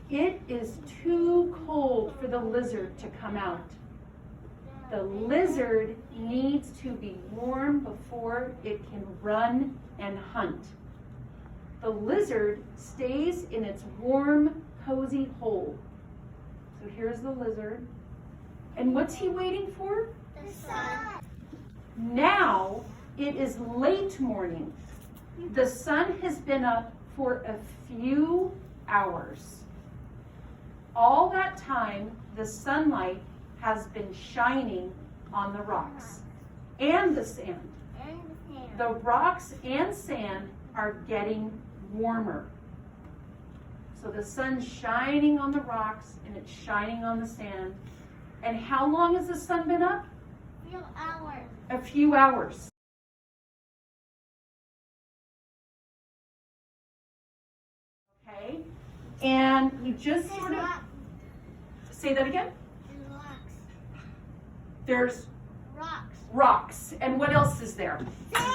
It is too cold for the lizard to come out. The lizard needs to be warm before it can run and hunt. The lizard stays in its warm, cozy hole. So here's the lizard. And what's he waiting for? The sun. Now it is late morning. The sun has been up for a few hours. All that time, the sunlight has been shining on the rocks and the sand. The rocks and sand are getting warmer. So the sun's shining on the rocks and it's shining on the sand. And how long has the sun been up? A few hours. A few hours. Okay, and we just sort of say that again. There's Rocks. rocks, and what else is there? And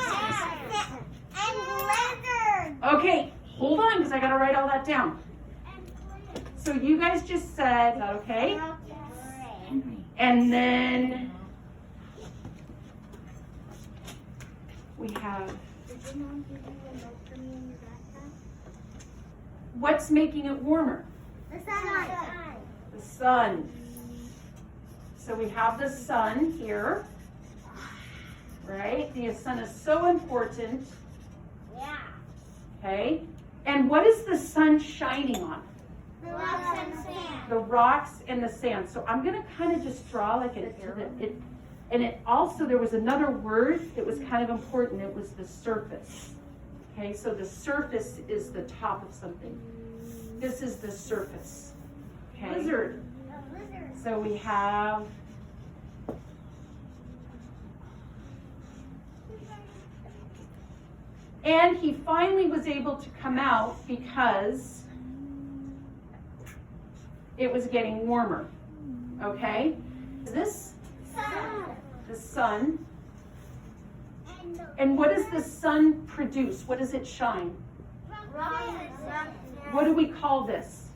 lizards. Okay, hold on, because I gotta write all that down. So you guys just said, is that okay? And then we have, what's making it warmer? The sun. The sun. So we have the sun here, right? The sun is so important, Yeah. okay? And what is the sun shining on? The rocks and sand. The rocks and the sand. So I'm gonna kind of just draw like an arrow. And it also, there was another word that was kind of important. It was the surface. Okay, so the surface is the top of something. This is the surface. Okay. Lizard. The lizard. So we have and he finally was able to come out because it was getting warmer. Okay? This Sun. the sun. And what does the sun produce? What does it shine? What do we call this?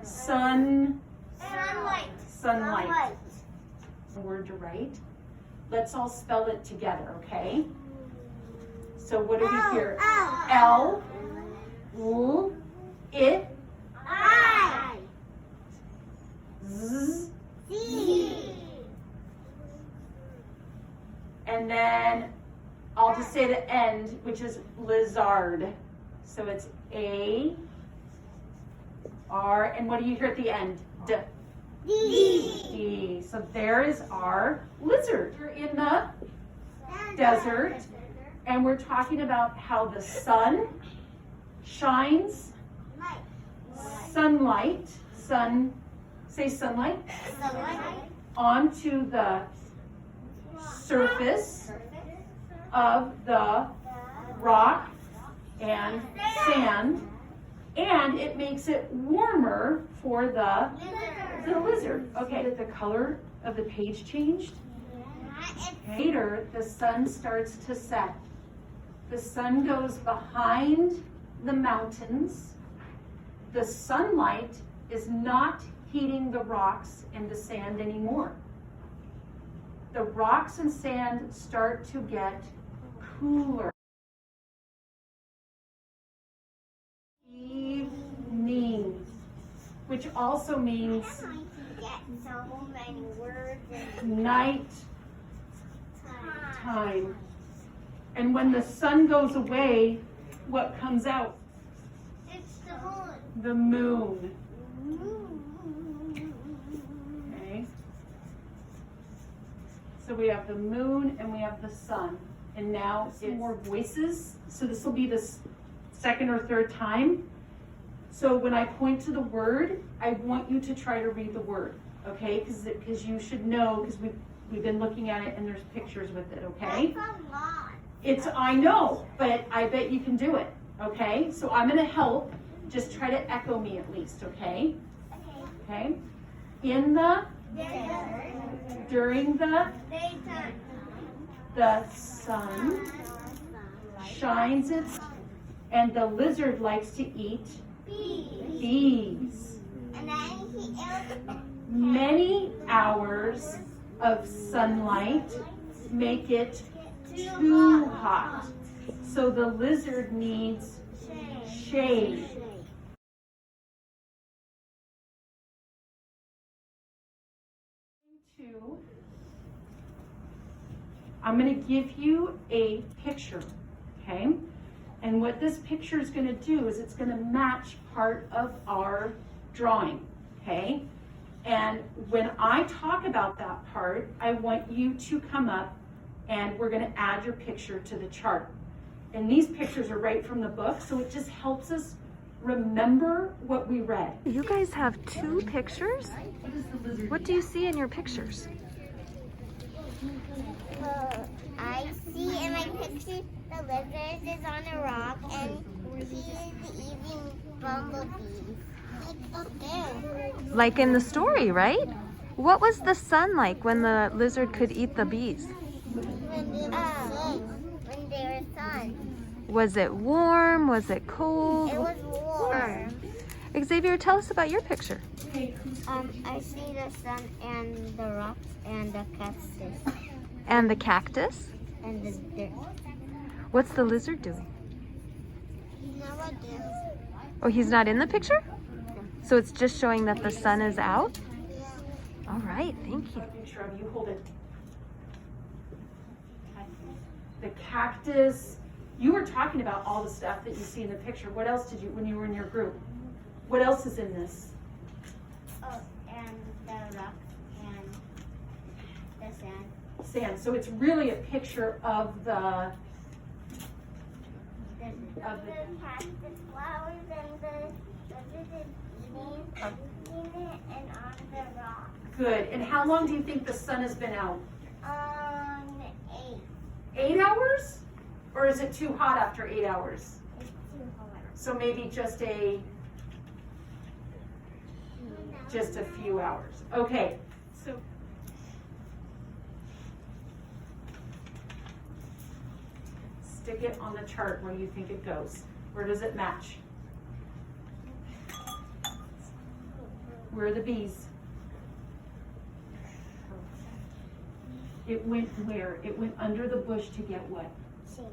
Sun. Sunlight. Sunlight. The word to write. Let's all spell it together, okay? So what do we hear? L. L. It. I. Z. C. And then I'll just say the end, which is lizard. So it's A. R. And what do you hear at the end? D. D. D. So there is our lizard. We're in the desert, and we're talking about how the sun shines sunlight, say sunlight, onto the surface of the rock and sand, and it makes it warmer for the lizard. Okay, did the color of the page changed? Later, the sun starts to set. The sun goes behind the mountains. The sunlight is not heating the rocks and the sand anymore. The rocks and sand start to get cooler. Evening, which also means So many words. night time. And when the sun goes away, what comes out? It's the moon. The moon. Okay. So we have the moon and we have the sun. And now it's more voices. So this will be the second or third time. So when I point to the word, I want you to try to read the word. Okay? Because you should know, because we've been looking at it and there's pictures with it. Okay? That's a lot. I know, but I bet you can do it. Okay? So I'm going to help. Just try to echo me at least. Okay? Okay? In the, Desert. during the Daytime. sun shines its, and the lizard likes to eat Bees. Bees. And then he ate Many hours of sunlight make it too hot. So the lizard needs shade. I'm going to give you a picture, okay? And what this picture is going to do is it's going to match part of our drawing, okay? And when I talk about that part, I want you to come up and we're going to add your picture to the chart. And these pictures are right from the book, so it just helps us remember what we read. You guys have 2 pictures? What do you see in your pictures? I see in my picture the lizard is on a rock and he is eating bumblebees. Like up there. Like in the story, right? What was the sun like when the lizard could eat the bees? When they were sun. Was it warm? Was it cold? It was warm. Xavier, tell us about your picture. I see the sun and the rocks and the cactus And the cactus? and the dirt. What's the lizard doing? Never did. Oh, he's not in the picture? So it's just showing that the sun is out? All right, thank you. A picture of you, hold it. Okay. The cactus. You were talking about all the stuff that you see in the picture. What else did you, when you were in your group? What else is in this? Oh, and the rock and the sand. Sand. So it's really a picture of the The cactus flowers and the lizard eating it and on the rock. good. And how long do you think the sun has been out? 8. 8 hours? Or is it too hot after 8 hours? It's too hot. So maybe just a few hours. Okay. So stick it on the chart where you think it goes. Where does it match? Where are the bees? It went where? It went under the bush to get what? Shade.